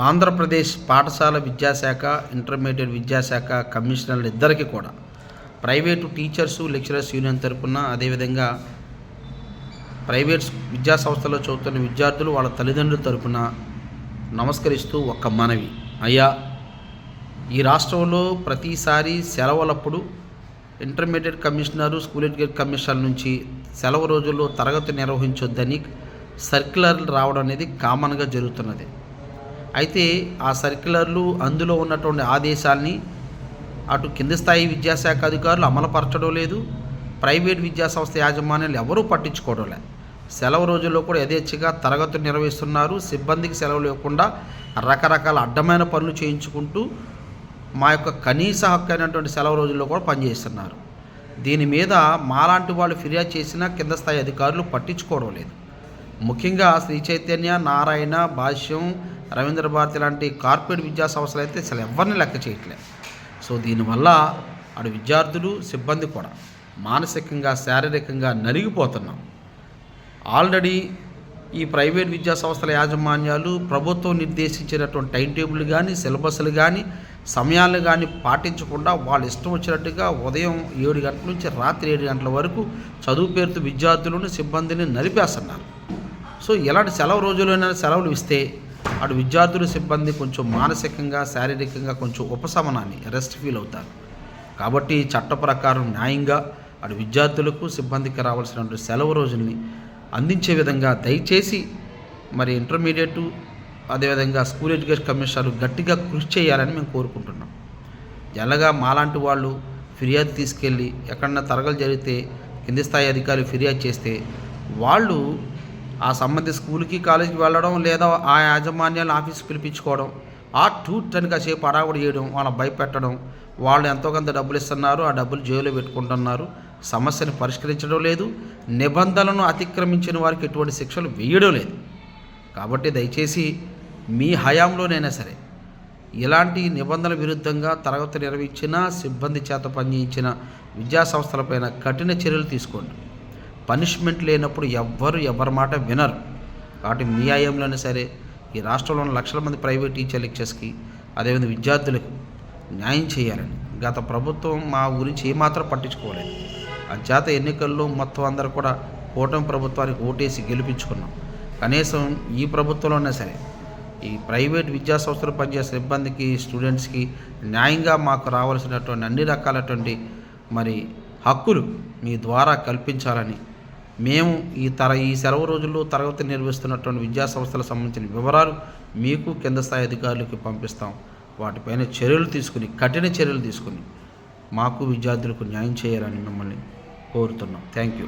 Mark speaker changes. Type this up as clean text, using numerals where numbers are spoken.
Speaker 1: ఆంధ్రప్రదేశ్ పాఠశాల విద్యాశాఖ, ఇంటర్మీడియట్ విద్యాశాఖ కమిషనర్లు ఇద్దరికీ కూడా ప్రైవేటు టీచర్సు, లెక్చరర్స్ యూనియన్ తరపున, అదేవిధంగా ప్రైవేట్ విద్యా సంస్థలో చదువుతున్న విద్యార్థులు వాళ్ళ తల్లిదండ్రుల తరపున నమస్కరిస్తూ ఒక్క మనవి. అయ్యా, ఈ రాష్ట్రంలో ప్రతిసారి సెలవులప్పుడు intermediate commissioner, school education commissioner నుంచి సెలవు రోజుల్లో తరగతి నిర్వహించొద్దని సర్క్యులర్లు రావడం అనేది కామన్గా జరుగుతున్నది. అయితే ఆ సర్క్యులర్లు, అందులో ఉన్నటువంటి ఆదేశాల్ని అటు కింది స్థాయి విద్యాశాఖ అధికారులు అమలుపరచడం లేదు, ప్రైవేట్ విద్యాసంస్థ యాజమాన్యాలు ఎవరూ పట్టించుకోవడం లేదు. సెలవు రోజుల్లో కూడా యథేచ్ఛగా తరగతులు నిర్వహిస్తున్నారు. సిబ్బందికి సెలవు లేకుండా రకరకాల అడ్డమైన పనులు చేయించుకుంటూ మా యొక్క కనీస హక్కు అయినటువంటి సెలవు రోజుల్లో కూడా పనిచేస్తున్నారు. దీని మీద మాలాంటి వాళ్ళు ఫిర్యాదు చేసినా కింద స్థాయి అధికారులు పట్టించుకోవడం లేదు. ముఖ్యంగా శ్రీ చైతన్య, నారాయణ, భాష్యం, రవీంద్ర భారతి లాంటి కార్పొరేట్ విద్యా సంస్థలు అయితే అసలు ఎవరిని లెక్క చేయట్లేదు. సో దీనివల్ల అటు విద్యార్థులు, సిబ్బంది కూడా మానసికంగా, శారీరకంగా నలిగిపోతున్నాం. ఆల్రెడీ ఈ ప్రైవేట్ విద్యా సంస్థల యాజమాన్యాలు ప్రభుత్వం నిర్దేశించినటువంటి టైం టేబుల్ కానీ, సిలబస్లు కానీ, సమయాలను కానీ పాటించకుండా వాళ్ళు ఇష్టం వచ్చినట్టుగా ఉదయం 7 గంటల నుంచి రాత్రి 7 గంటల వరకు చదువు పేరుతో విద్యార్థులను, సిబ్బందిని నలిపేస్తున్నారు. సో ఇలాంటి సెలవు రోజుల్లోనైనా సెలవులు ఇస్తే అటు విద్యార్థులు, సిబ్బంది కొంచెం మానసికంగా, శారీరకంగా కొంచెం ఉపశమనాన్ని, రెస్ట్ ఫీల్ అవుతారు. కాబట్టి చట్ట ప్రకారం న్యాయంగా అటు విద్యార్థులకు, సిబ్బందికి రావాల్సినటువంటి సెలవు రోజుల్ని అందించే విధంగా దయచేసి మరి ఇంటర్మీడియట్, అదేవిధంగా స్కూల్ ఎడ్యుకేషన్ కమిషనర్ గట్టిగా కృషి చేయాలని మేము కోరుకుంటున్నాం. ఎలాగా మాలాంటి వాళ్ళు ఫిర్యాదు తీసుకెళ్ళి ఎక్కడన్నా తరగలు జరిగితే కింది స్థాయి అధికారులు ఫిర్యాదు చేస్తే వాళ్ళు ఆ సంబంధిత స్కూల్కి, కాలేజీకి వెళ్ళడం, లేదా ఆ యాజమాన్యాలను ఆఫీస్కి పిలిపించుకోవడం, ఆ టూటని కాసేపు అడావుడు చేయడం, వాళ్ళని భయపెట్టడం, వాళ్ళు ఎంతో కొంత డబ్బులు ఇస్తున్నారు, ఆ డబ్బులు జేబులో పెట్టుకుంటున్నారు, సమస్యను పరిష్కరించడం లేదు, నిబంధనలను అతిక్రమించిన వారికి ఎటువంటి శిక్షలు వేయడం లేదు. కాబట్టి దయచేసి మీ హయాంలోనైనా సరే ఇలాంటి నిబంధనల విరుద్ధంగా తరగతి నిర్వహించిన, సిబ్బంది చేత పనిచేయించిన విద్యా సంస్థలపైన కఠిన చర్యలు తీసుకోండి. పనిష్మెంట్ లేనప్పుడు ఎవరి మాట వినరు. కాబట్టి మీ హయాంలోనే సరే ఈ రాష్ట్రంలోని లక్షల మంది ప్రైవేట్ టీచర్ లెక్చర్స్కి, అదేవిధంగా విద్యార్థులకు న్యాయం చేయాలని గత ప్రభుత్వం మా గురించి ఏమాత్రం పట్టించుకోలేదు. అంచేత ఎన్నికల్లో మొత్తం అందరూ కూడా కూటమి ప్రభుత్వానికి ఓటేసి గెలిపించుకున్నాం. కనీసం ఈ ప్రభుత్వంలోనే సరే ఈ ప్రైవేట్ విద్యా సంస్థలు పనిచేసే సిబ్బందికి, స్టూడెంట్స్కి న్యాయంగా మాకు రావాల్సినటువంటి అన్ని రకాలటువంటి మరి హక్కులు మీ ద్వారా కల్పించాలని మేము ఈ సెలవు రోజుల్లో తరగతి నిర్వహిస్తున్నటువంటి విద్యా సంస్థలకు సంబంధించిన వివరాలు మీకు కింద స్థాయి అధికారులకు పంపిస్తాం. వాటిపైన చర్యలు తీసుకుని, కఠిన చర్యలు తీసుకుని మాకు, విద్యార్థులకు న్యాయం చేయాలని మిమ్మల్ని కోరుతున్నాం. Thank you.